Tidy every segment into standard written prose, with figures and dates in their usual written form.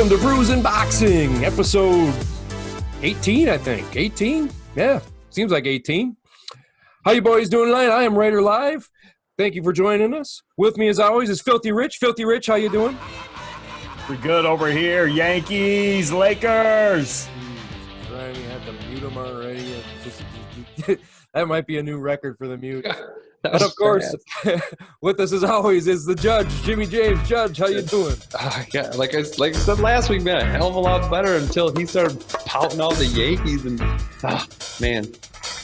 Welcome to Brews and Boxing, episode 18, I think. 18? Yeah, seems like 18. How you boys doing tonight? I am Raider Live. Thank you for joining us. With me, as always, is Filthy Rich. Filthy Rich, how you doing? We're good over here. Yankees, Lakers. I had to mute him already. That might be a new record for the mute. And of course, with us as always is the judge, Jimmy James. Judge, how you doing? Yeah, like I said last week, man, a hell of a lot better until he started pouting all the Yankees and man.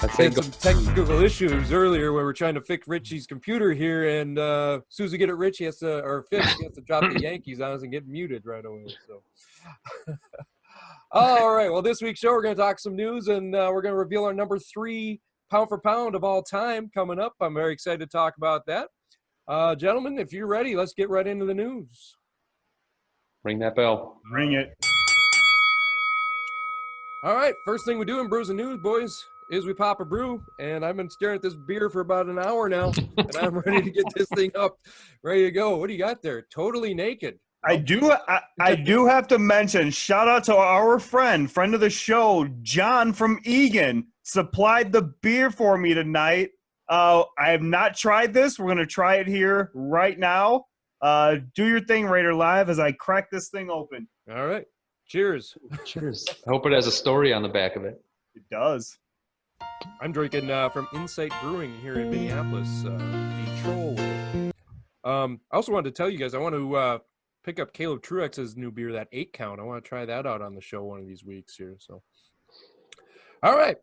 I had some technical issues earlier when we were trying to fix Richie's computer here, and as soon as we get it, Richie has to, or fix, he has to drop the Yankees on us and get muted right away. So, all right. Well, this week's show we're going to talk some news, and we're going to reveal our number 3 pound for pound of all time coming up. I'm very excited to talk about that. Gentlemen, if you're ready, let's get right into the news. Ring that bell. Ring it. All right. First thing we do in Brews and News, boys, is we pop a brew, and I've been staring at this beer for about an hour now, and I'm ready to get this thing up, ready to go. What do you got there? Totally naked. I do have to mention, shout out to our friend of the show, John from Egan, supplied the beer for me tonight. I have not tried this. We're going to try it here right now. Do your thing, Raider Live, as I crack this thing open. All right. Cheers. Cheers. I hope it has a story on the back of it. It does. I'm drinking from Insight Brewing here in Minneapolis, the Troll. I also wanted to tell you guys, I want to pick up Caleb Truex's new beer, that 8 count. I want to try that out on the show one of these weeks here. So, all right.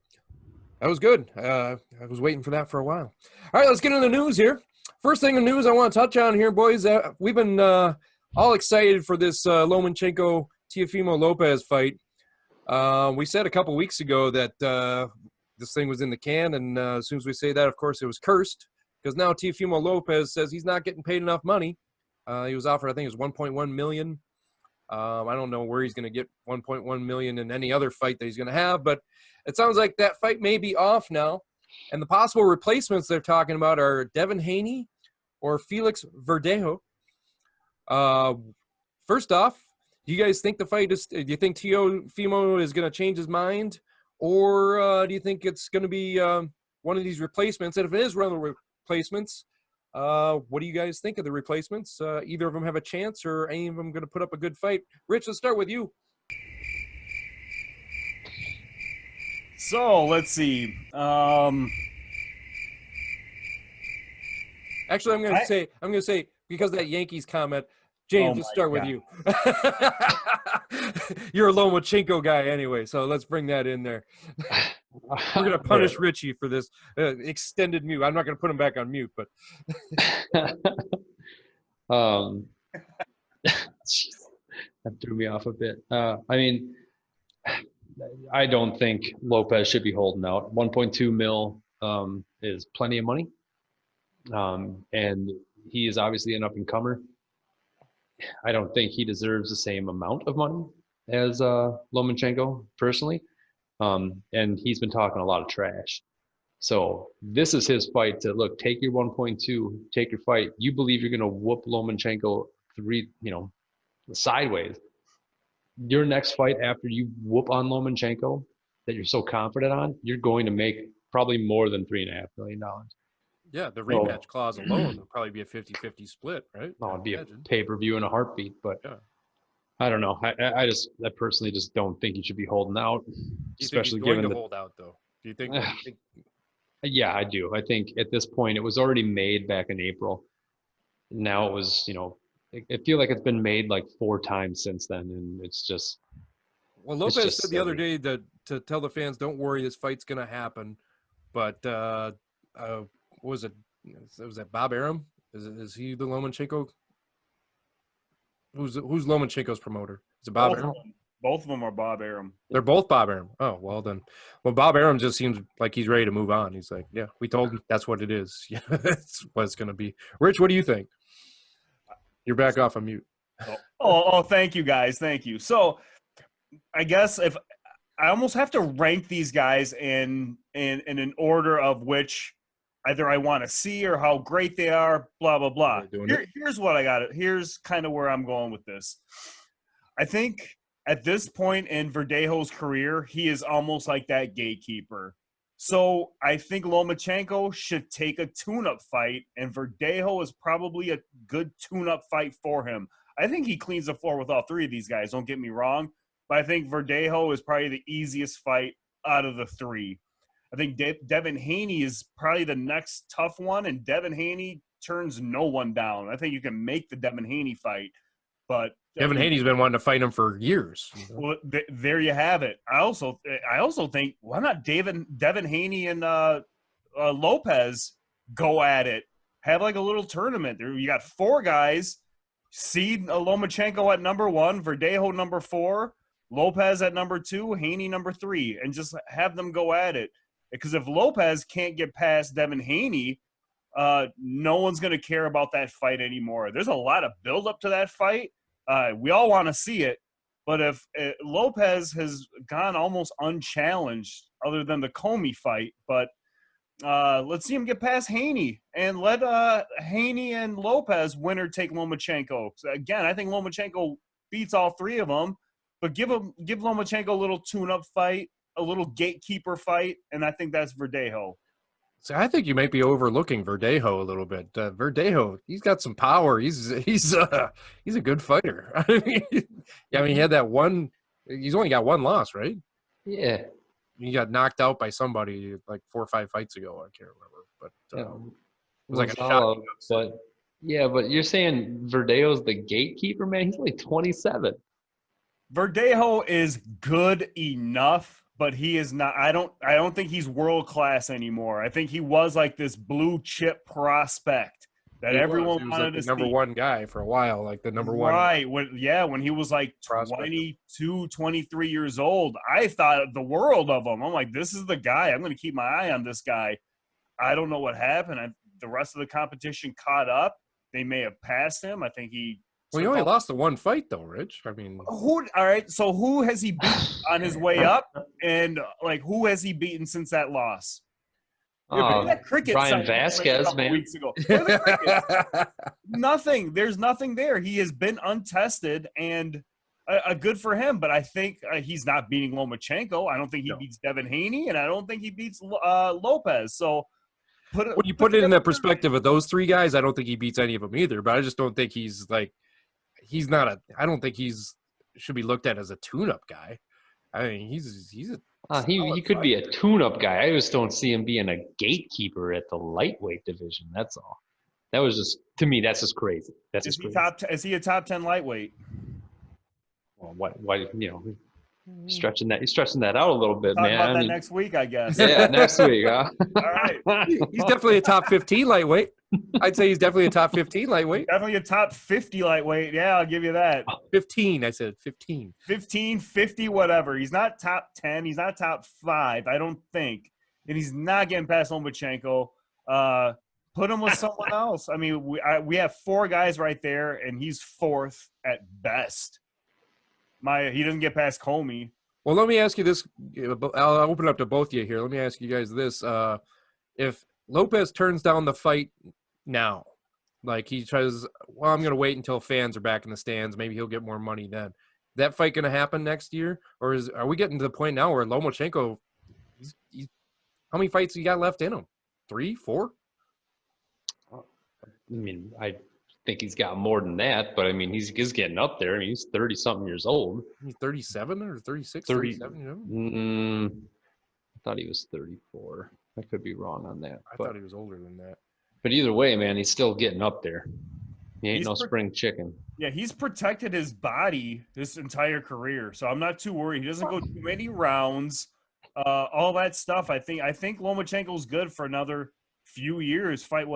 That was good. I was waiting for that for a while. All right, let's get into the news here. First thing in the news I want to touch on here, boys, we've been all excited for this Lomachenko Teofimo Lopez fight. We said a couple weeks ago that this thing was in the can, and as soon as we say that, of course, it was cursed, because now Teofimo Lopez says he's not getting paid enough money. He was offered, I think it was $1.1 million. I don't know where he's going to get $1.1 million in any other fight that he's going to have, but it sounds like that fight may be off now. And the possible replacements they're talking about are Devin Haney or Felix Verdejo. First off, do you guys think the fight is? Do you think Teofimo is going to change his mind, or do you think it's going to be one of these replacements? And if it is one of the replacements, what do you guys think of the replacements? Either of them have a chance, or any of them going to put up a good fight? Rich, let's start with you. So, let's see. Actually, I'm going to say, because of that Yankees comment, James, let's start with you. You're a Lomachenko guy anyway, so let's bring that in there. We're going to punish Richie for this extended mute. I'm not going to put him back on mute, but that threw me off a bit. I mean, I don't think Lopez should be holding out. 1.2 mil is plenty of money, and he is obviously an up-and-comer. I don't think he deserves the same amount of money as Lomachenko personally. And he's been talking a lot of trash. So this is his fight to look, take your 1.2, take your fight. You believe you're going to whoop Lomachenko sideways. Your next fight after you whoop on Lomachenko that you're so confident on, you're going to make probably more than $3.5 million. Yeah, the rematch clause alone would probably be a 50-50 split, right? No, it'd be a pay-per-view in a heartbeat, but yeah. I don't know. I personally just don't think he should be holding out. Especially given to hold out, though. Do you think? Yeah, I do. I think at this point it was already made back in April. Now it was, I feel like it's been made like 4 times since then, and it's just. Well, Lopez said the other day that to tell the fans, don't worry, this fight's gonna happen. But what was it? Was that Bob Arum? Is he the Lomachenko? Who's Lomachenko's promoter? Is it Bob Arum? Both of them are Bob Arum. They're both Bob Arum. Oh, well then. Well, Bob Arum just seems like he's ready to move on. He's like, yeah, we told him that's what it is. Yeah, that's what it's going to be. Rich, what do you think? You're back off of mute. Oh, thank you, guys. Thank you. So I guess if I almost have to rank these guys in an order of which either I want to see or how great they are, blah, blah, blah. Here's what I got. Here's kind of where I'm going with this. I think at this point in Verdejo's career, he is almost like that gatekeeper. So I think Lomachenko should take a tune-up fight, and Verdejo is probably a good tune-up fight for him. I think he cleans the floor with all three of these guys, don't get me wrong, but I think Verdejo is probably the easiest fight out of the three. I think Devin Haney is probably the next tough one, and Devin Haney turns no one down. I think you can make the Devin Haney fight, but Devin Haney's been wanting to fight him for years. well, there you have it. I also think, why not Devin Haney and Lopez go at it? Have like a little tournament. There, you got four guys. Seed Lomachenko at number 1, Verdejo number 4, Lopez at number 2, Haney number 3, and just have them go at it. Because if Lopez can't get past Devin Haney, no one's going to care about that fight anymore. There's a lot of build-up to that fight. We all want to see it. But if Lopez has gone almost unchallenged other than the Comey fight, but let's see him get past Haney and let Haney and Lopez winner take Lomachenko. So again, I think Lomachenko beats all three of them, but give Lomachenko a little tune-up fight, a little gatekeeper fight, and I think that's Verdejo. So I think you might be overlooking Verdejo a little bit. Verdejo, he's got some power. He's a good fighter. I mean, he had that one. He's only got one loss, right? Yeah. He got knocked out by somebody like 4 or 5 fights ago. I can't remember, but it was like a shot. But you're saying Verdejo's the gatekeeper, man. He's only 27. Verdejo is good enough, but he is not. I don't think he's world class anymore. I think he was like this blue chip prospect that everyone wanted to see. Number one guy for a while, like the number one. Right. When he was like 22, 23 years old, I thought the world of him. I'm like, this is the guy. I'm going to keep my eye on this guy. I don't know what happened. The rest of the competition caught up. They may have passed him. I think he. Well, he only lost the one fight, though, Rich. I mean, all right. So who has he beaten on his way up, and like who has he beaten since that loss? Brian Vasquez, man. Weeks ago. Nothing. There's nothing there. He has been untested, and good for him. But I think he's not beating Lomachenko. I don't think he beats Devin Haney, and I don't think he beats Lopez. So. When you put it in the perspective of those three guys, I don't think he beats any of them either. But I just don't think he's like. He's not a. I don't think should be looked at as a tune-up guy. I mean, he's a. He could be a tune-up guy. I just don't see him being a gatekeeper at the lightweight division. That's all. That was just, to me, that's just crazy. Is he a top 10 lightweight? Well, why he's stretching that out a little bit, man. Talk about that next week, I guess. Yeah, next week, huh? All right. He's definitely a top 15 lightweight. I'd say he's definitely a top 15 lightweight. Definitely a top 50 lightweight. Yeah, I'll give you that. 15, I said 15. 15, 50, whatever. He's not top 10. He's not top 5, I don't think. And he's not getting past Lomachenko. Put him with someone else. I mean, we have 4 guys right there, and he's 4th at best. He doesn't get past Comey. Well, let me ask you this. I'll open up to both of you here. Let me ask you guys this. If Lopez turns down the fight now, like he tries, well, I'm going to wait until fans are back in the stands. Maybe he'll get more money then. That fight going to happen next year? Or are we getting to the point now where Lomachenko, how many fights he got left in him? 3, 4? I mean, I think he's got more than that, but I mean, he's getting up there. I mean, he's 30-something years old. He's 37 or 36, 30, 37, I thought he was 34. I could be wrong on that. I thought he was older than that. But either way, man, he's still getting up there. He ain't no spring chicken. Yeah, he's protected his body this entire career, so I'm not too worried. He doesn't go too many rounds, all that stuff. I think Lomachenko's good for another few years. Fight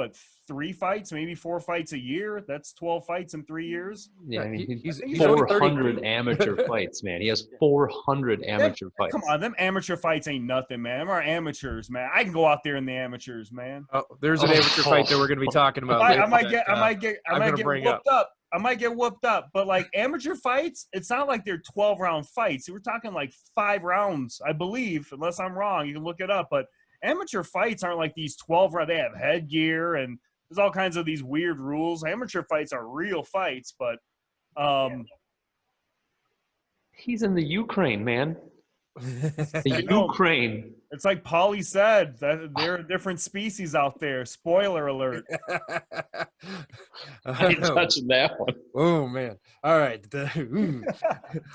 3 fights, maybe 4 fights a year. That's 12 fights in 3 years. Yeah, I mean, he's 400 amateur fights, man. He has 400 amateur fights. Come on, them amateur fights ain't nothing, man. Them are amateurs, man. I can go out there in the amateurs, man. Oh, there's an amateur fight that we're going to be talking about. I might get whooped up. I might get whooped up, but like amateur fights, it's not like they're 12-round fights. We're talking like 5 rounds, I believe, unless I'm wrong. You can look it up, but amateur fights aren't like these 12-round. They have headgear and there's all kinds of these weird rules. Amateur fights are real fights, but He's in the Ukraine, man. The Ukraine. It's like Paulie said, that there are different species out there. Spoiler alert. I ain't touching that one. Oh man! All right,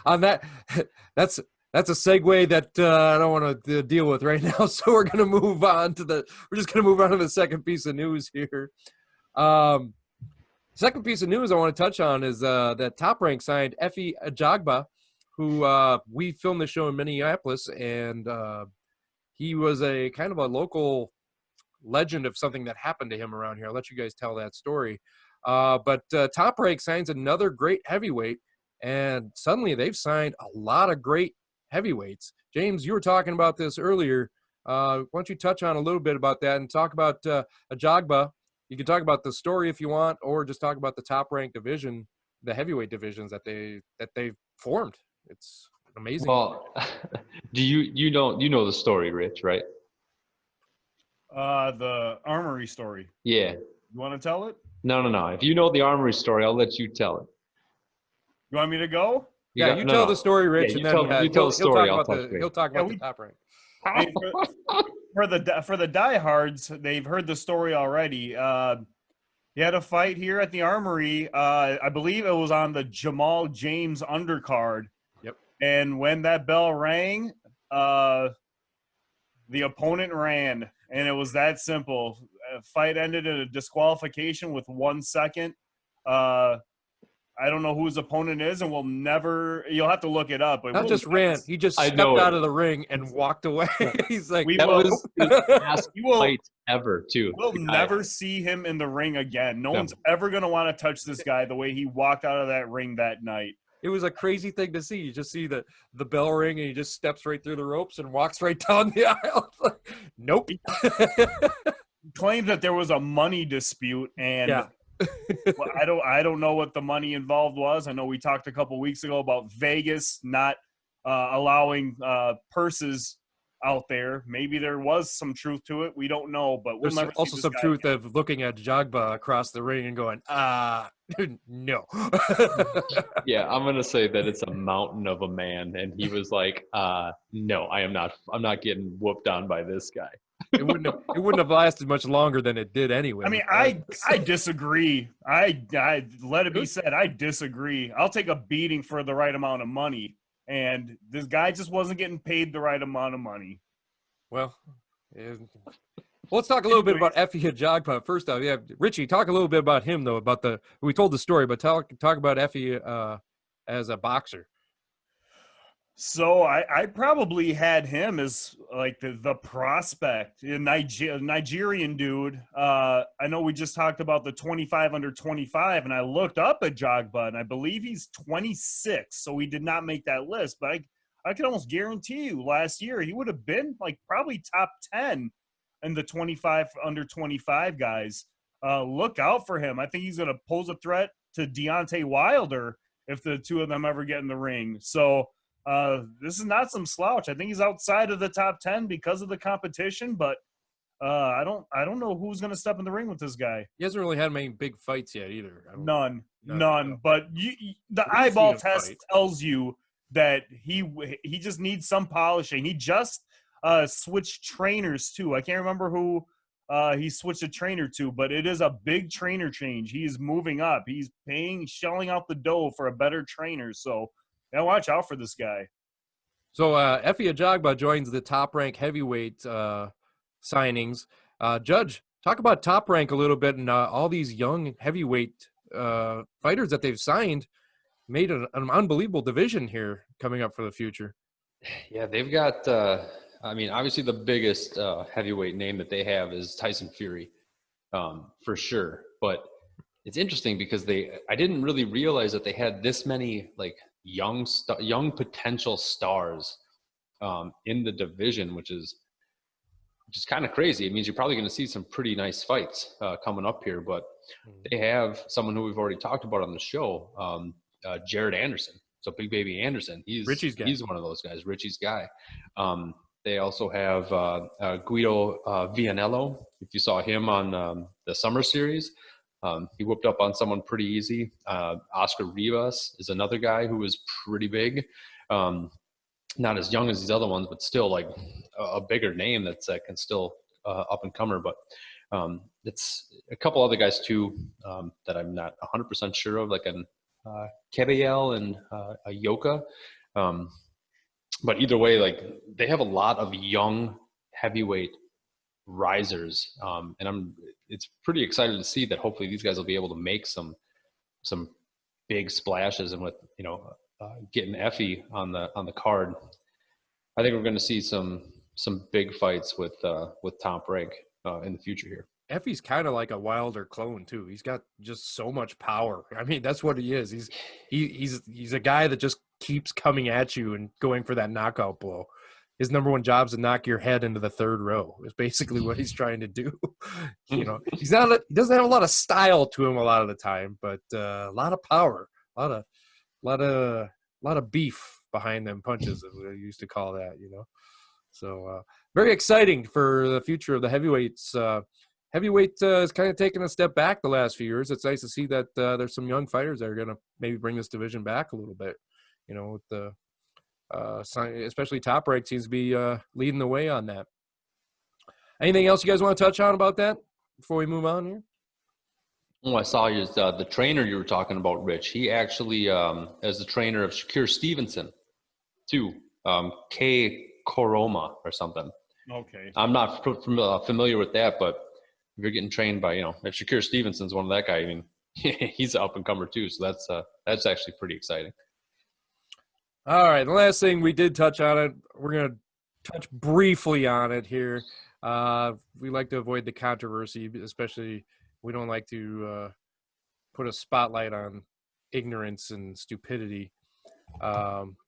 on that, that's a segue that I don't want to deal with right now. So we're gonna move on to the second piece of news here. Second piece of news I want to touch on is that Top Rank signed Efe Ajagba, who we filmed the show in Minneapolis, and he was a kind of a local legend of something that happened to him around here. I'll let you guys tell that story. But Top Rank signs another great heavyweight, and suddenly they've signed a lot of great heavyweights. James, you were talking about this earlier. Why don't you touch on a little bit about that and talk about Ajogba? You can talk about the story if you want, or just talk about the Top Rank division, the heavyweight divisions that they've formed. It's amazing. Well, do you know the story, Rich, right? The Armory story. Yeah. You want to tell it? No. If you know the Armory story, I'll let you tell it. You want me to go? Yeah, you tell the story, Rich, Yeah, and then you tell the story. He'll talk about the Top Rank. Hey, for the diehards, they've heard the story already. He had a fight here at the Armory. I believe it was on the Jamal James undercard. Yep. And when that bell rang, the opponent ran, and it was that simple. Fight ended in a disqualification with 1 second. I don't know who his opponent is, and you'll have to look it up. But Not just ran, he just stepped out of the ring and walked away. He's like, that was his last fight ever, too. We'll never see him in the ring again. No one's ever going to want to touch this guy the way he walked out of that ring that night. It was a crazy thing to see. You just see the bell ring, and he just steps right through the ropes and walks right down the aisle. Nope. He claimed that there was a money dispute, and well, I don't know what the money involved was. I know we talked a couple weeks ago about Vegas not allowing purses out there. Maybe there was some truth to it. We don't know, but we'll never also see some truth of looking at Ajogba across the ring and going, no. Yeah, I'm gonna say that it's a mountain of a man, and he was like, no, I'm not getting whooped on by this guy. It wouldn't have lasted much longer than it did anyway. I mean, I disagree. I let it be said, I disagree. I'll take a beating for the right amount of money, and this guy just wasn't getting paid the right amount of money. Well, let's talk a little bit about Efe Ajagba. First off, Richie, talk a little bit about him though. We told the story, but talk about Efe as a boxer. So I probably had him as like the prospect, a Nigerian dude. I know we just talked about the 25 under 25, and I looked up at Ajagba, and I believe he's 26, so he did not make that list. But I can almost guarantee you last year he would have been like probably top 10 in the 25 under 25 guys. Look out for him. I think he's going to pose a threat to Deontay Wilder if the two of them ever get in the ring. So this is not some slouch. I think he's outside of the top 10 because of the competition, but I don't know who's going to step in the ring with this guy. He hasn't really had many big fights yet either. None. But the eyeball test tells you that he just needs some polishing. He just switched trainers too. I can't remember who he switched a trainer to, but it is a big trainer change. He is moving up. He's shelling out the dough for a better trainer. So yeah, watch out for this guy. So Efe Ajagba joins the Top Rank heavyweight signings. Judge, talk about Top Rank a little bit and all these young heavyweight fighters that they've signed. Made an unbelievable division here coming up for the future. Yeah, they've got obviously the biggest heavyweight name that they have is Tyson Fury, for sure. But it's interesting because I didn't really realize that they had this many like young potential stars in the division, which is kind of crazy. It means you're probably going to see some pretty nice fights coming up here. But they have someone who we've already talked about on the show, Jared Anderson. So Big Baby Anderson. He's one of those guys, Richie's guy. They also have Guido Vianello. If you saw him on the Summer Series, he whooped up on someone pretty easy. Oscar Rivas is another guy who is pretty big. Not as young as these other ones, but still like a bigger name that's can still up and comer. But it's a couple other guys too that I'm not 100% sure of, like an Kebayel and a Yoka. But either way, like they have a lot of young heavyweight risers, and it's pretty excited to see that hopefully these guys will be able to make some big splashes, and with getting Effie on the card, I think we're going to see some big fights with Top Rank in the future here. Effie's kind of like a Wilder clone too. He's got just so much power. I mean, that's what he is. He's a guy that just keeps coming at you and going for that knockout blow. His number one job is to knock your head into the third row. Is basically what he's trying to do. He doesn't have a lot of style to him a lot of the time, but a lot of power, a lot of beef behind them punches, as we used to call that. So very exciting for the future of the heavyweights. Heavyweight is kind of taking a step back the last few years. It's nice to see that there's some young fighters that are going to maybe bring this division back a little bit. With the especially Top Rank seems to be leading the way on that. Anything else you guys want to touch on about that before we move on here? Oh, I saw you, the trainer you were talking about, Rich. He actually is the trainer of Shakur Stevenson, too. K. Koroma or something. Okay. I'm not familiar with that, but if you're getting trained by, if Shakur Stevenson's one of that guy, I mean, he's an up-and-comer too. So that's actually pretty exciting. All right, the last thing we did touch on it, we're going to touch briefly on it here. We like to avoid the controversy, especially we don't like to put a spotlight on ignorance and stupidity,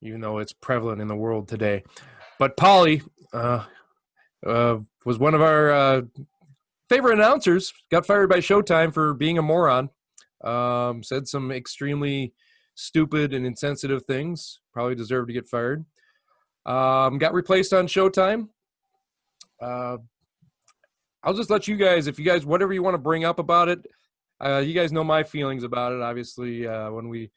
even though it's prevalent in the world today. But Paulie was one of our favorite announcers, got fired by Showtime for being a moron, said some extremely stupid and insensitive things, probably deserved to get fired. Got replaced on Showtime. I'll just let you guys, if you guys, whatever you want to bring up about it, you guys know my feelings about it. Obviously, when we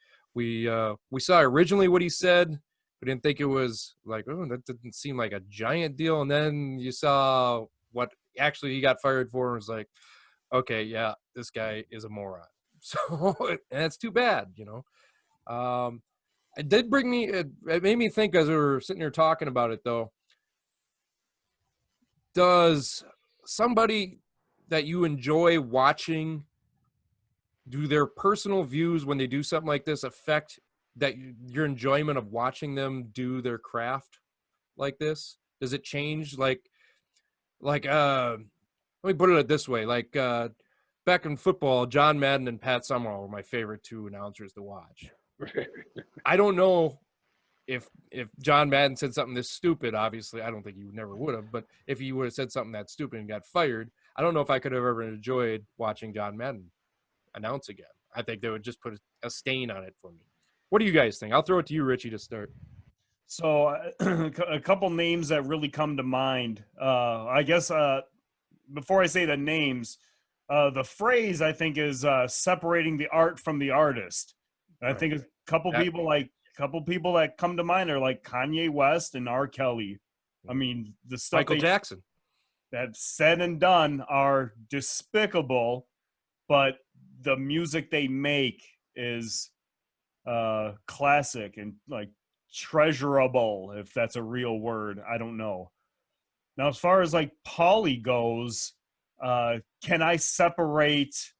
saw originally what he said, we didn't think it was like, oh, that didn't seem like a giant deal. And then you saw what actually he got fired for, and was like, okay, yeah, this guy is a moron. So, and it's too bad, It did bring me, it made me think as we were sitting here talking about it, though. Does somebody that you enjoy watching, do their personal views when they do something like this affect your enjoyment of watching them do their craft like this? Does it change? Like let me put it this way. Like back in football, John Madden and Pat Summerall were my favorite two announcers to watch. I don't know if John Madden said something this stupid. Obviously, I don't think he never would have. But if he would have said something that stupid and got fired, I don't know if I could have ever enjoyed watching John Madden announce again. I think they would just put a stain on it for me. What do you guys think? I'll throw it to you, Richie, to start. So a couple names that really come to mind. I guess before I say the names, the phrase I think is separating the art from the artist. And I think a couple people that come to mind are like Kanye West and R. Kelly. I mean, the stuff Michael Jackson that's said and done are despicable, but the music they make is classic and like treasurable, if that's a real word. I don't know. Now, as far as like Paulie goes, can I separate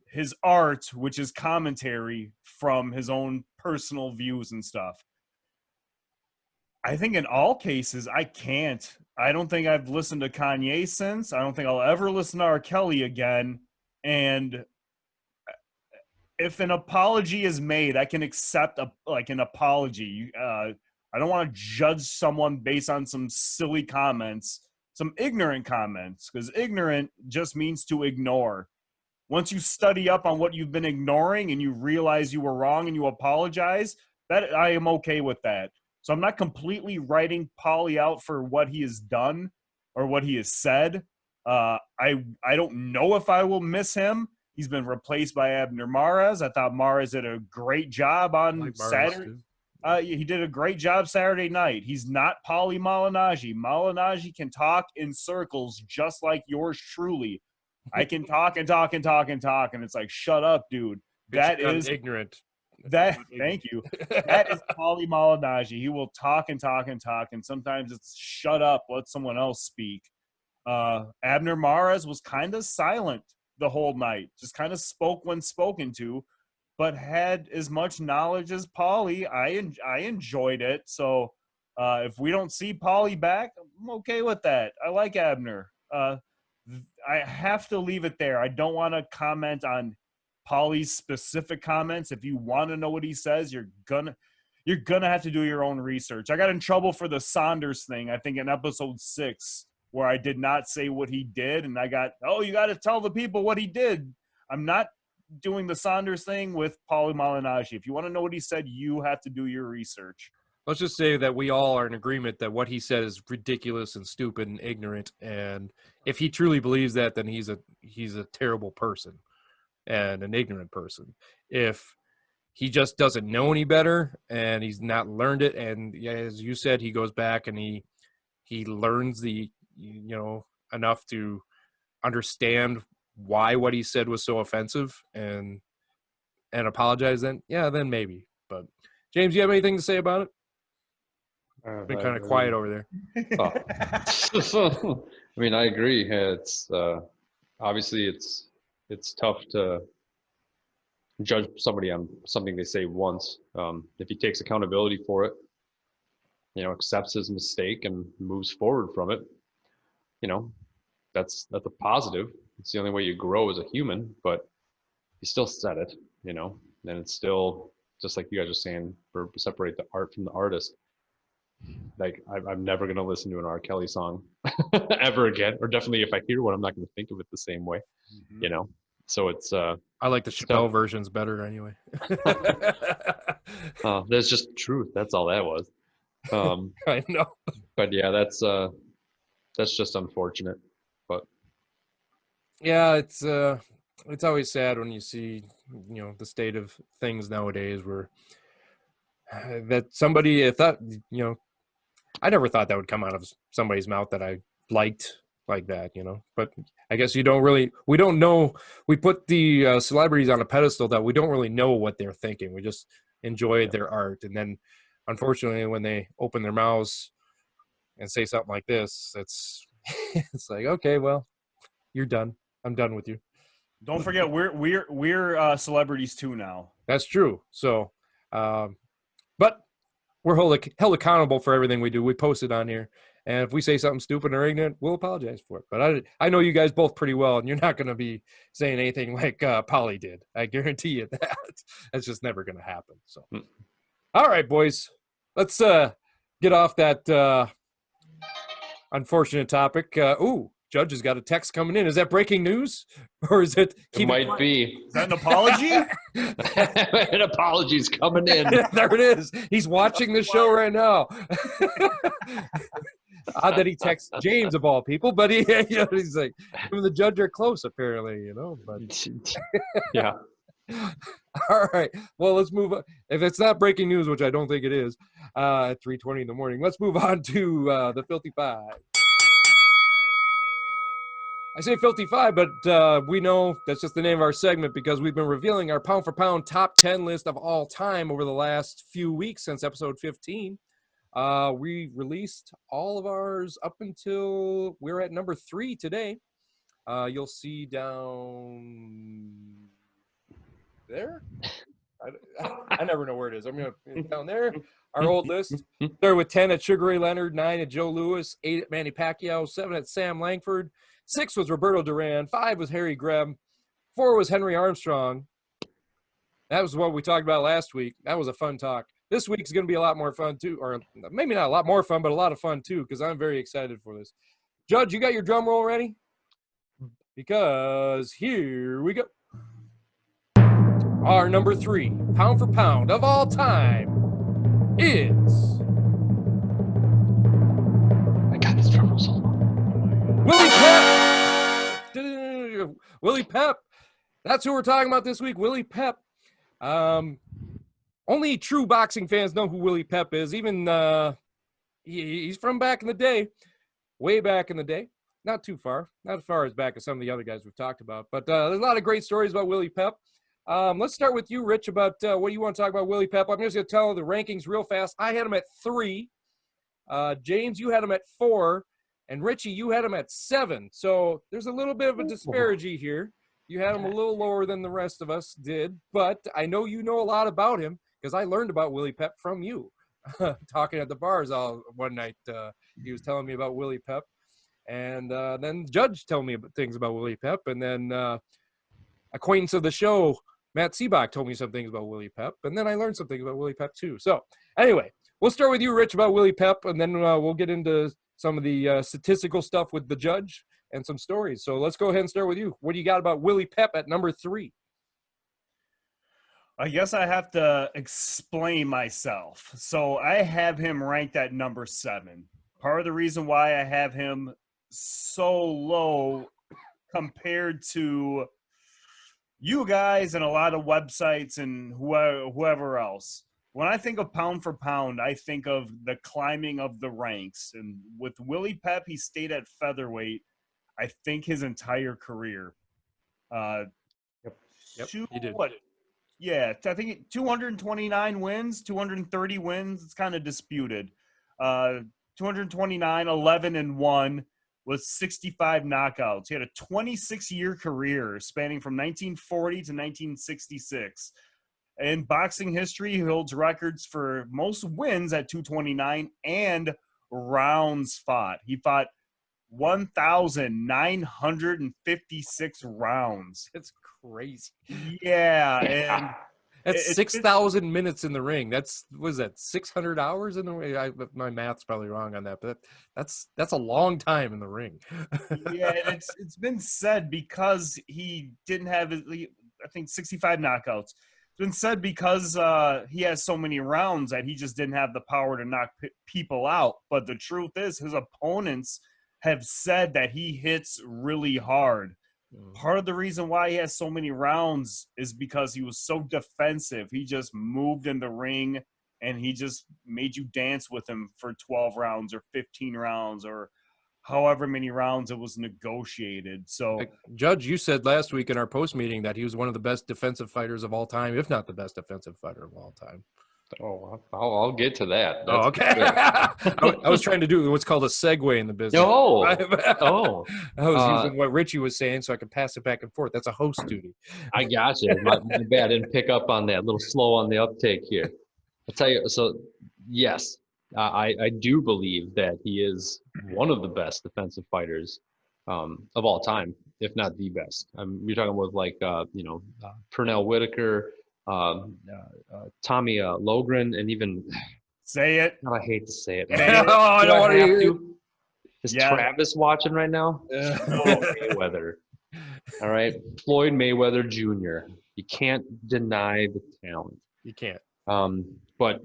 his art, which is commentary, from his own personal views and stuff? I think in all cases, I can't. I don't think I've listened to Kanye since. I don't think I'll ever listen to R. Kelly again. And if an apology is made, I can accept an apology. I don't want to judge someone based on some silly comments, some ignorant comments, because ignorant just means to ignore. Once you study up on what you've been ignoring and you realize you were wrong and you apologize, that I am okay with that. So I'm not completely writing Paulie out for what he has done or what he has said. I don't know if I will miss him. He's been replaced by Abner Mares. I thought Mares did a great job on Saturday. He did a great job Saturday night. He's not Paulie Malignaggi. Malignaggi can talk in circles just like yours truly. I can talk and talk and talk and talk, and it's like, shut up, dude. That is ignorant. Thank you. That is Paulie Malignaggi. He will talk and talk and talk, and sometimes it's shut up, let someone else speak. Abner Mares was kind of silent the whole night, just kind of spoke when spoken to, but had as much knowledge as Paulie. I enjoyed it. So if we don't see Paulie back, I'm okay with that. I like Abner. I have to leave it there. I don't want to comment on Paulie's specific comments. If you want to know what he says, you're gonna have to do your own research. I got in trouble for the Saunders thing, I think in episode 6, where I did not say what he did, and I got, you got to tell the people what he did. I'm not doing the Saunders thing with Paulie Malignaggi. If you want to know what he said, you have to do your research. Let's just say that we all are in agreement that what he said is ridiculous and stupid and ignorant. And if he truly believes that, then he's a terrible person and an ignorant person. If he just doesn't know any better and he's not learned it, and as you said, he goes back and he learns enough to understand why what he said was so offensive and apologize, then maybe. But James, you have anything to say about it? Been kind of quiet over there. I mean, I agree. It's obviously it's tough to judge somebody on something they say once. If he takes accountability for it, accepts his mistake and moves forward from it, that's a positive. It's the only way you grow as a human. But he still said it, and it's still, just like you guys are saying, separate the art from the artist. Like, I'm never going to listen to an R. Kelly song ever again, or definitely if I hear one, I'm not going to think of it the same way, So it's I like the Chappelle versions better anyway. That's just truth. That's all that was. I know. But yeah, that's just unfortunate. But yeah, it's always sad when you see the state of things nowadays, where that somebody thought, I never thought that would come out of somebody's mouth that I liked like that, but I guess we don't know. We put the celebrities on a pedestal that we don't really know what they're thinking. We just enjoy their art. And then unfortunately, when they open their mouths and say something like this, it's like, okay, well, you're done. I'm done with you. Don't forget, we're celebrities too now. That's true. So, but we're held accountable for everything we do. We post it on here. And if we say something stupid or ignorant, we'll apologize for it. But I know you guys both pretty well, and you're not going to be saying anything like Paulie did. I guarantee you that. That's just never going to happen. So, All right, boys. Let's get off that unfortunate topic. Judge has got a text coming in. Is that breaking news? Or is it? It might be. Is that an apology? An apology's coming in. There it is. He's watching the show right now. Odd that he texts James of all people, but he's like, him and the judge are close apparently, But yeah. All right. Well, let's move on. If it's not breaking news, which I don't think it is, at 3:20 in the morning, let's move on to the Filthy Five. I say Filthy Five, but we know that's just the name of our segment because we've been revealing our pound-for-pound top 10 list of all time over the last few weeks since episode 15. We released all of ours up until we're at number 3 today. You'll see down there. I never know where it is. I'm going to down there. Our old list. Started with 10 at Sugar Ray Leonard, 9 at Joe Louis, 8 at Manny Pacquiao, 7 at Sam Langford, 6 was Roberto Duran, 5 was Harry Greb, 4 was Henry Armstrong. That was what we talked about last week. That was a fun talk. This week's going to be a lot more fun too, or maybe not a lot more fun, but a lot of fun too, because I'm very excited for this. Judge, you got your drum roll ready? Because here we go. Our number 3, pound for pound of all time, is... I got this drum roll solo. Willie Pep. Willie Pep. That's who we're talking about this week, Willie Pep. only true boxing fans know who Willie Pep is. Even he's from back in the day, way back in the day. Not too far, not as far as back as some of the other guys we've talked about. But there's a lot of great stories about Willie Pep. Let's start with you, Rich, about what you want to talk about Willie Pep. I'm just going to tell the rankings real fast. I had him at 3. James, you had him at 4. And Richie, you had him at 7. So there's a little bit of a disparity here. You had him a little lower than the rest of us did. But I know you know a lot about him because I learned about Willie Pep from you. Talking at the bars one night. He was telling me about Willie Pep. And then Judge told me things about Willie Pep. And then acquaintance of the show, Matt Seabach, told me some things about Willie Pep. And then I learned some things about Willie Pep too. So anyway, we'll start with you, Rich, about Willie Pep. And then we'll get into some of the statistical stuff with the Judge and some stories. So let's go ahead and start with you. What do you got about Willie Pep at number 3? I guess I have to explain myself. So I have him ranked at number 7. Part of the reason why I have him so low compared to you guys and a lot of websites and whoever else. When I think of pound for pound, I think of the climbing of the ranks. And with Willie Pep, he stayed at featherweight, I think, his entire career. Yep, he did. Yeah, I think 229 wins, 230 wins. It's kind of disputed. 229, 11-1 with 65 knockouts. He had a 26-year career spanning from 1940 to 1966. In boxing history, he holds records for most wins at 229 and rounds fought. He fought 1,956 rounds. That's crazy. Yeah, and that's 6,000 minutes in the ring. What is that, 600 hours in the ring? My math's probably wrong on that, but that's a long time in the ring. Yeah, and it's been said because he didn't have, I think, 65 knockouts. It's been said because he has so many rounds that he just didn't have the power to knock people out. But the truth is, his opponents have said that he hits really hard. Part of the reason why he has so many rounds is because he was so defensive. He just moved in the ring and he just made you dance with him for 12 rounds or 15 rounds or however many rounds it was negotiated. So, Judge, you said last week in our post meeting that he was one of the best defensive fighters of all time, if not the best defensive fighter of all time. Oh, I'll get to that. Oh, okay. I was trying to do what's called a segue in the business. Oh, I was using what Richie was saying so I could pass it back and forth. That's a host duty. I got you. My bad. I didn't pick up on that. A little slow on the uptake here. I'll tell you. So, yes, I do believe that he is one of the best defensive fighters of all time, if not the best. You're talking with like Pernell Whitaker, Tommy Logren, and even say it. I hate to say it. I don't want to hear it. Is Travis watching right now? Mayweather. All right, Floyd Mayweather Jr. You can't deny the talent. You can't. But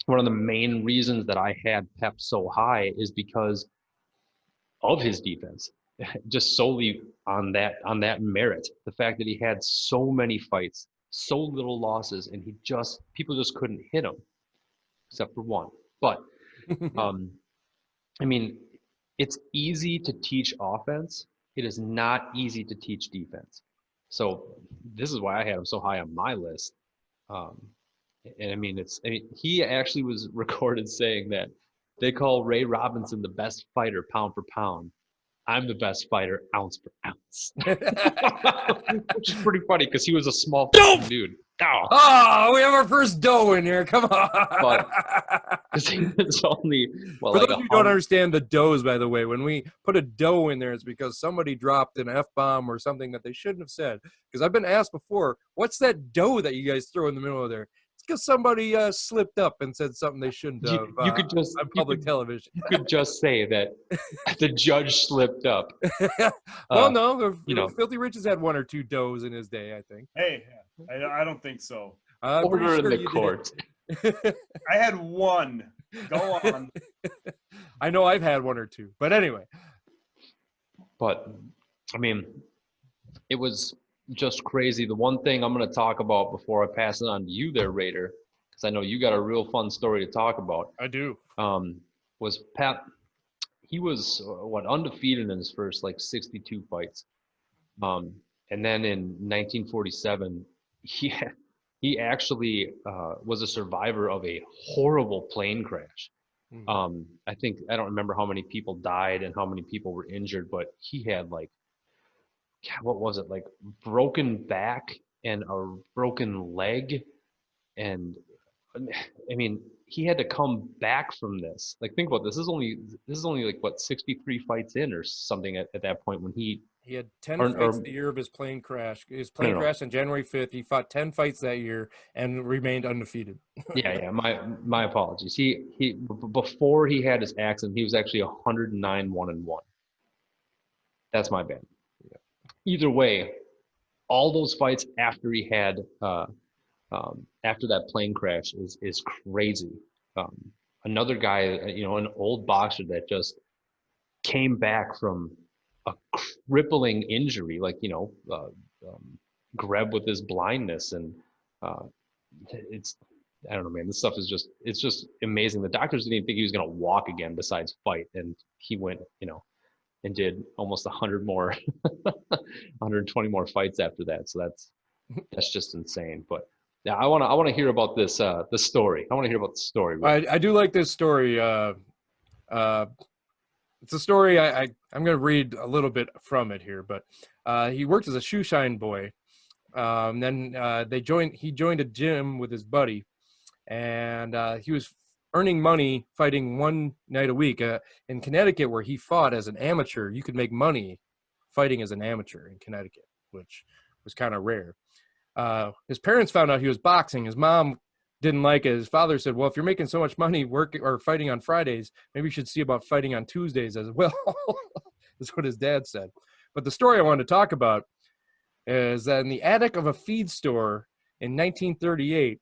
one of the main reasons that I had Pep so high is because of his defense, just solely on that merit. The fact that he had so many fights, so little losses, and people just couldn't hit him, except for one. But I mean, it's easy to teach offense. It is not easy to teach defense. So this is why I had him so high on my list. And I mean, he actually was recorded saying that they call Ray Robinson the best fighter pound for pound. I'm the best fighter ounce per ounce. Which is pretty funny because he was a small dude. Oh, we have our first dough in here. Come on. But it's only, for those who don't understand the doughs, by the way, when we put a dough in there, it's because somebody dropped an F-bomb or something that they shouldn't have said. Because I've been asked before, what's that dough that you guys throw in the middle of there? It's because somebody slipped up and said something they shouldn't have on public television. You could just say that the judge slipped up. Well, no, Filthy Rich has had one or two doughs in his day, I think. Hey, I don't think so. Order in the court. I had one. Go on. I know I've had one or two, but anyway. But, I mean, it was just crazy. The one thing I'm going to talk about before I pass it on to you there, Raider, because I know you got a real fun story to talk about. I do. Was Pep. He was undefeated in his first like 62 fights. And then in 1947, he actually was a survivor of a horrible plane crash. I don't remember how many people died and how many people were injured, but he had like, what was it, like broken back and a broken leg. And I mean, he had to come back from this. Like, think about this. This is only like what, 63 fights in or something at that point when he had 10 fights the year of his plane crash. His plane crashed on January 5th. He fought 10 fights that year and remained undefeated. Yeah. My apologies. He before he had his accident, he was actually 109 1-1. That's my bad. Yeah. Either way, all those fights after he had after that plane crash is crazy. Another guy, an old boxer that just came back from a crippling injury, like Greb with his blindness, and it's, I don't know, man. This stuff is just amazing. The doctors didn't even think he was going to walk again besides fight, and he went, and did almost 100 more, 120 more fights after that. So that's just insane. But yeah, I want to hear about this the story. I want to hear about the story. I do like this story. It's a story I'm going to read a little bit from it here, but he worked as a shoe shine boy. Then he joined a gym with his buddy, and he was earning money fighting one night a week. In Connecticut, where he fought as an amateur, you could make money fighting as an amateur in Connecticut, which was kind of rare. His parents found out he was boxing. His mom didn't like it. His father said, well, if you're making so much money working or fighting on Fridays, maybe you should see about fighting on Tuesdays as well. That's what his dad said. But the story I wanted to talk about is that in the attic of a feed store in 1938,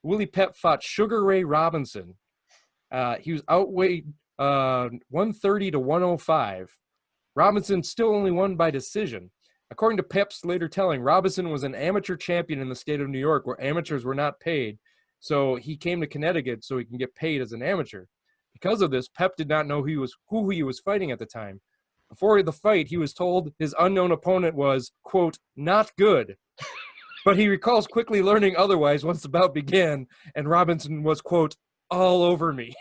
Willie Pep fought Sugar Ray Robinson. He was outweighed 130 to 105. Robinson still only won by decision. According to Pep's later telling, Robinson was an amateur champion in the state of New York where amateurs were not paid. So he came to Connecticut so he can get paid as an amateur. Because of this, Pep did not know who he was fighting at the time. Before the fight, he was told his unknown opponent was, quote, not good. But he recalls quickly learning otherwise once the bout began, and Robinson was, quote, all over me.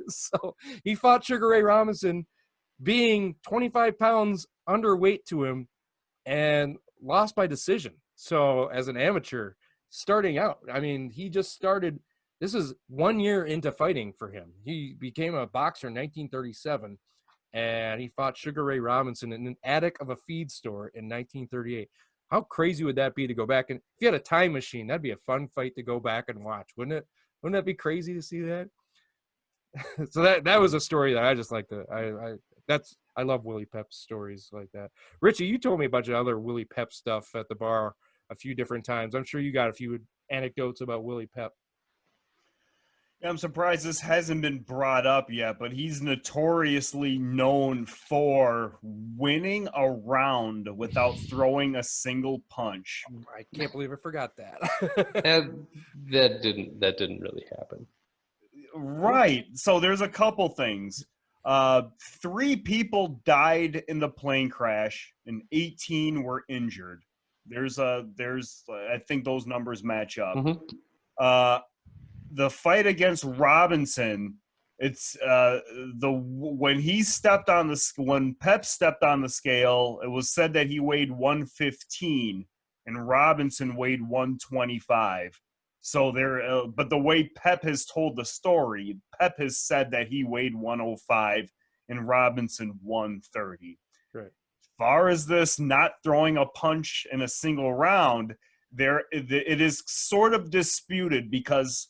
So he fought Sugar Ray Robinson, being 25 pounds underweight to him, and lost by decision. So as an amateur starting out, I mean, he just started, this is 1 year into fighting for him. He became a boxer in 1937, and he fought Sugar Ray Robinson in an attic of a feed store in 1938. How crazy would that be to go back? And if you had a time machine, that'd be a fun fight to go back and watch, wouldn't it? Wouldn't that be crazy to see that? So that was a story that I just like to, I love Willie Pep stories like that. Richie, you told me a bunch of other Willie Pep stuff at the bar a few different times. I'm sure you got a few anecdotes about Willie Pep. Yeah, I'm surprised this hasn't been brought up yet, but he's notoriously known for winning a round without throwing a single punch. I can't believe I forgot that. That didn't really happen. Right. So there's a couple things. 3 people died in the plane crash and 18 were injured. I think those numbers match up. Mm-hmm. The fight against Robinson, it's when Pep stepped on the scale, it was said that he weighed 115 and Robinson weighed 125. So but the way Pep has told the story, Pep has said that he weighed 105 and Robinson 130. Right. As far as this not throwing a punch in a single round, it is sort of disputed because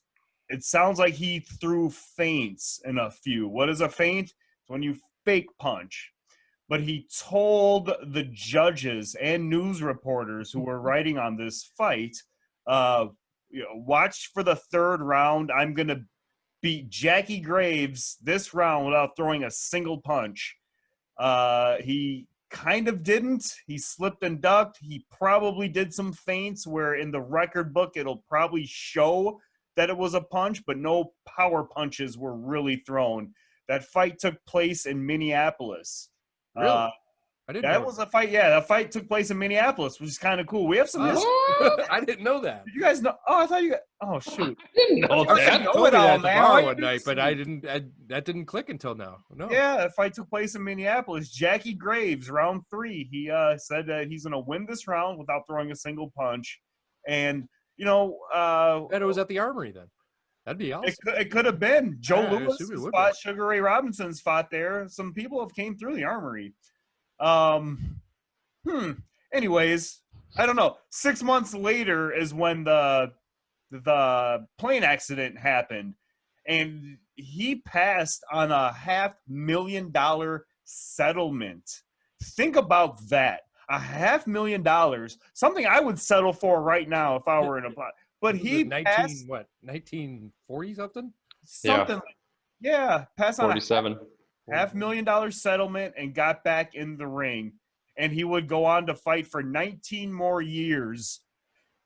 it sounds like he threw feints in a few. What is a feint? It's when you fake punch. But he told the judges and news reporters who were writing on this fight, watch for the 3rd round. I'm going to beat Jackie Graves this round without throwing a single punch. He kind of didn't. He slipped and ducked. He probably did some feints where in the record book it'll probably show that it was a punch, but no power punches were really thrown. That fight took place in Minneapolis. Really? I didn't That know. was a fight. Yeah, that fight took place in Minneapolis, which is kind of cool. We have some history. I didn't know that. Did you guys know? Oh, I thought you. Oh, shoot. Didn't know I that. know Told it me all, that at the man. bar Why you one didn't night, but see I it? didn't. That didn't click until now. No. Yeah, that fight took place in Minneapolis. Jackie Graves, round 3. He said that he's going to win this round without throwing a single punch. And, Bet it was at the Armory then. That'd be awesome. it could have been. Joe Yeah, I Lewis assume it would fought, Sugar Ray Robinson's fought there. Some people have came through the Armory. Anyways, I don't know. 6 months later is when the plane accident happened, and he passed on a $500,000 settlement. Think about that. $500,000, something I would settle for right now if I were in a plot. But he passed 1940 something? something. Passed on a 47. $500,000 settlement and got back in the ring. And he would go on to fight for 19 more years.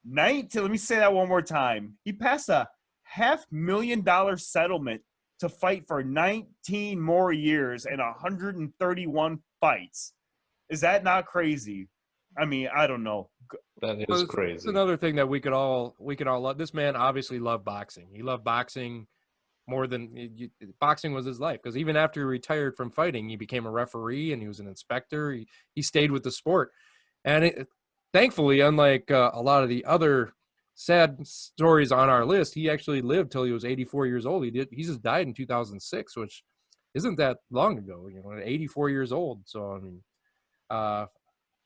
19. Let me say that one more time. He passed a $500,000 settlement to fight for 19 more years and 131 fights. Is that not crazy? I mean, I don't know. That is It's crazy. another thing that we could all love. This man obviously loved boxing. He loved boxing more than boxing was his life, because even after he retired from fighting, he became a referee and he was an inspector. He stayed with the sport, and thankfully, unlike a lot of the other sad stories on our list, he actually lived till he was 84 years old. He just died in 2006, which isn't that long ago. 84 years old. So I mean,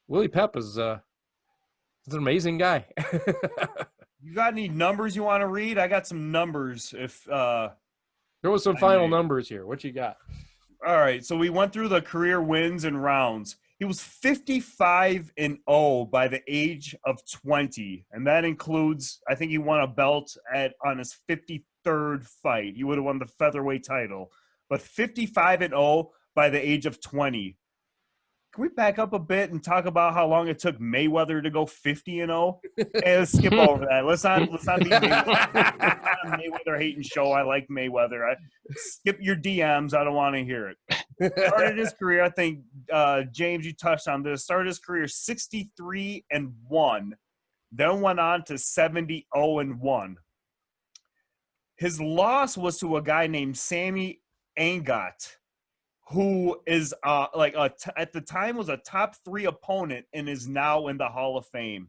Willie Pep is an amazing guy. You got any numbers you want to read? I got some numbers. There was some final numbers here. What you got? All right, so we went through the career wins and rounds. He was 55-0 by the age of 20, and that includes, I think he won a belt on his 53rd fight. He would have won the featherweight title, but 55-0 by the age of 20. Can we back up a bit and talk about how long it took Mayweather to go 50-0? Hey, let's skip over that. Let's not be Mayweather. It's not a Mayweather hating show. I like Mayweather. Skip your DMs. I don't want to hear it. Started his career, I think, James, you touched on this. Started his career 63-1, then went on to 70-0-1. His loss was to a guy named Sammy Angot, who is at the time was a top 3 opponent and is now in the Hall of Fame.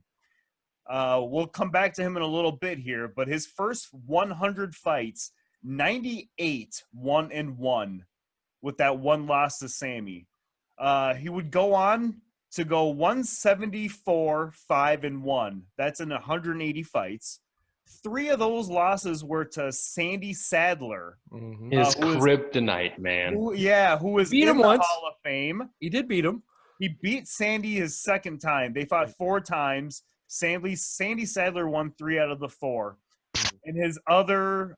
We'll come back to him in a little bit here, but his first 100 fights, 98 1-1 with that one loss to Sammy. He would go on to go 174 5-1. That's in 180 fights. 3 of those losses were to Sandy Sadler. Mm-hmm. His kryptonite, man. Who was Beat in him the once. Hall of Fame. He did beat him. He beat Sandy his second time. They fought 4 times. Sandy Sadler won 3 out of the 4. And his other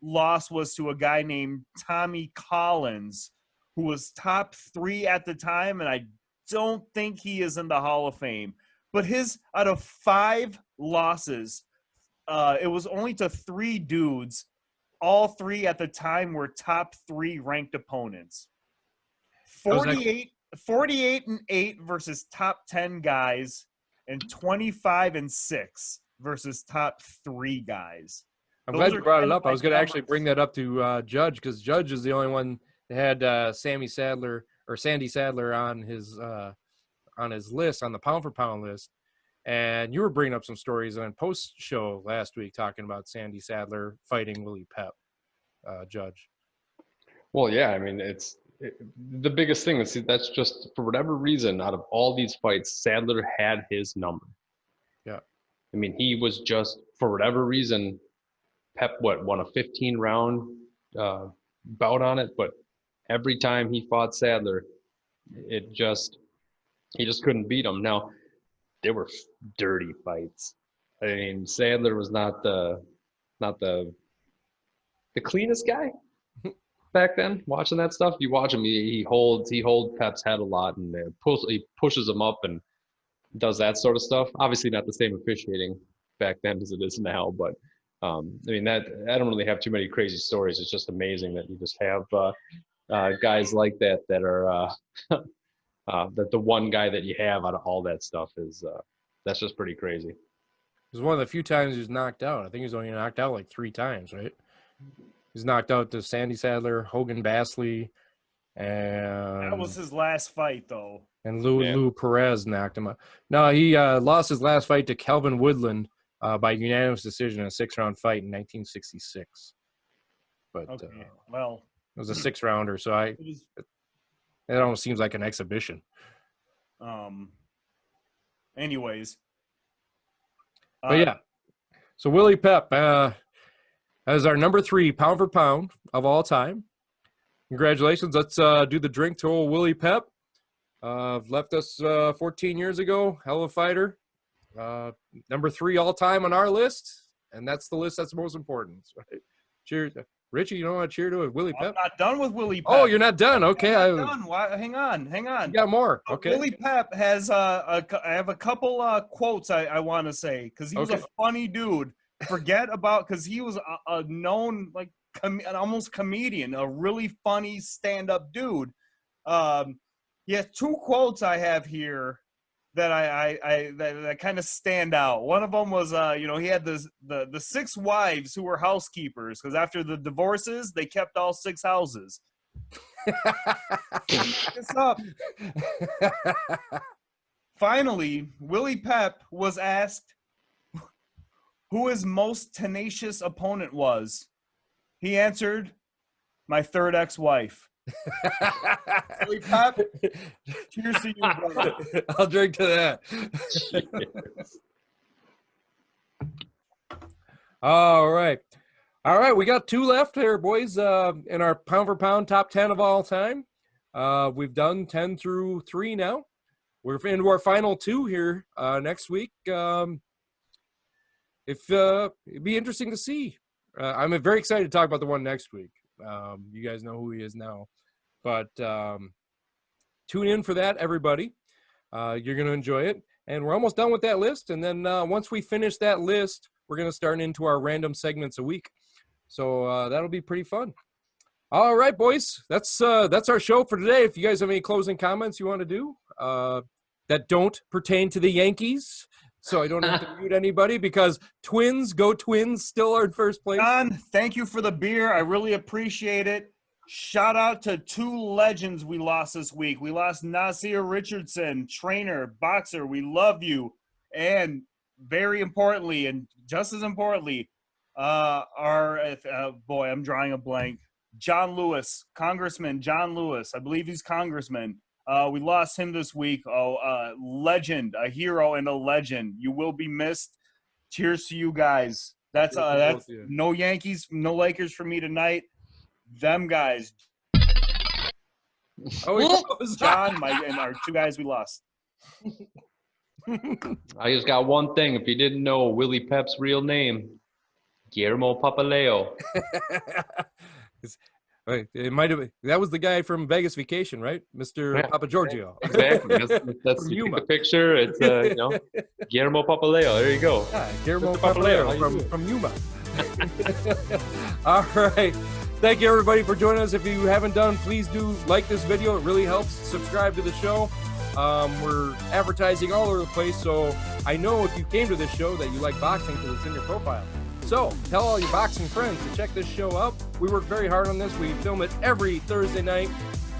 loss was to a guy named Tommy Collins, who was top 3 at the time, and I don't think he is in the Hall of Fame. But his out of 5 losses, it was only to 3 dudes. All 3 at the time were top 3 ranked opponents. 48-8 versus top 10 guys, and 25-6 versus top 3 guys. I'm glad you brought it up. I was going to actually bring that up to Judge, because Judge is the only one that had Sandy Sadler on his list, on the pound for pound list. And you were bringing up some stories on post show last week talking about Sandy Sadler fighting Willie Pep, Judge. Well, yeah, I mean, the biggest thing is that's just, for whatever reason, out of all these fights, Sadler had his number. Yeah. I mean, he was just, for whatever reason, Pep won a 15-round bout on it, but every time he fought Sadler, he just couldn't beat him. Now, they were dirty fights. I mean, Sadler was not the cleanest guy back then. Watching that stuff, you watch him, he holds Pep's head a lot, and he pushes him up and does that sort of stuff. Obviously, not the same officiating back then as it is now, but I mean, that I don't really have too many crazy stories. It's just amazing that you just have guys like that are that the one guy that you have out of all that stuff is that's just pretty crazy. It was one of the few times he was knocked out. I think he was only knocked out like 3 times, right? He's knocked out to Sandy Sadler, Hogan Basley, and That was his last fight, though. And Lou Perez knocked him out. No, he lost his last fight to Kelvin Woodland by unanimous decision in a 6-round fight in 1966. But Okay, well, it was a 6-rounder, so it almost seems like an exhibition. Anyways. But yeah, so Willie Pep as our number 3 pound for pound of all time. Congratulations. Let's do the drink to old Willie Pep. Left us 14 years ago. Hell of a fighter. Number 3 all time on our list, and that's the list that's most important. Right? Cheers. Richie, you don't want to cheer to it, Willie Pep? I'm not done with Willie Pep. Oh, you're not done. Okay. I'm not done. Why, hang on. You got more. Okay. Willie Pep has I have a couple quotes I want to say because he was a funny dude. Forget about because he was a known like an almost comedian, a really funny stand-up dude. He has 2 quotes I have here that that kind of stand out. One of them was, he had the 6 wives who were housekeepers because after the divorces, they kept all 6 houses. This up. Finally, Willie Pep was asked who his most tenacious opponent was. He answered, "My 3rd ex-wife." Willie Pep, cheers to you, brother. I'll drink to that. All right. We got 2 left here, boys, in our pound for pound top 10 of all time. We've done 10 through 3 now. We're into our final 2 here next week. It'd be interesting to see. I'm very excited to talk about the one next week. You guys know who he is now. But tune in for that, everybody. You're going to enjoy it. And we're almost done with that list. And then once we finish that list, we're going to start into our random segments a week. So that'll be pretty fun. All right, boys. That's our show for today. If you guys have any closing comments you want to do that don't pertain to the Yankees, so I don't have to mute anybody because Go Twins, still are in first place. John, thank you for the beer. I really appreciate it. Shout out to 2 legends we lost this week. We lost Nasir Richardson, trainer, boxer. We love you. And very importantly, and just as importantly, boy, I'm drawing a blank. John Lewis, Congressman John Lewis. I believe he's congressman. We lost him this week. Legend, a hero and a legend. You will be missed. Cheers to you guys. That's no Yankees, no Lakers for me tonight. Them guys. John, Mike, and our 2 guys we lost. I just got one thing. If you didn't know Willie Pep's real name, Guillermo Papaleo. It might have. That was the guy from Vegas Vacation, right, Mr. Yeah. Papa Giorgio? Exactly. That's you take a picture. It's Guillermo Papaleo. There you go. Yeah, Guillermo Papaleo from Yuma. All right. Thank you, everybody, for joining us. If you haven't done, please do like this video. It really helps. Subscribe to the show. We're advertising all over the place, so I know if you came to this show that you like boxing because it's in your profile. So tell all your boxing friends to check this show out. We work very hard on this. We film it every Thursday night,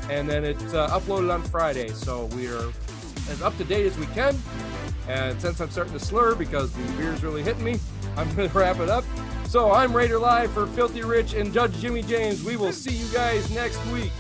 and then it's uploaded on Friday. So we are as up to date as we can. And since I'm starting to slur because the beer's really hitting me, I'm going to wrap it up. So I'm Raider Live for Filthy Rich and Judge Jimmy James. We will see you guys next week.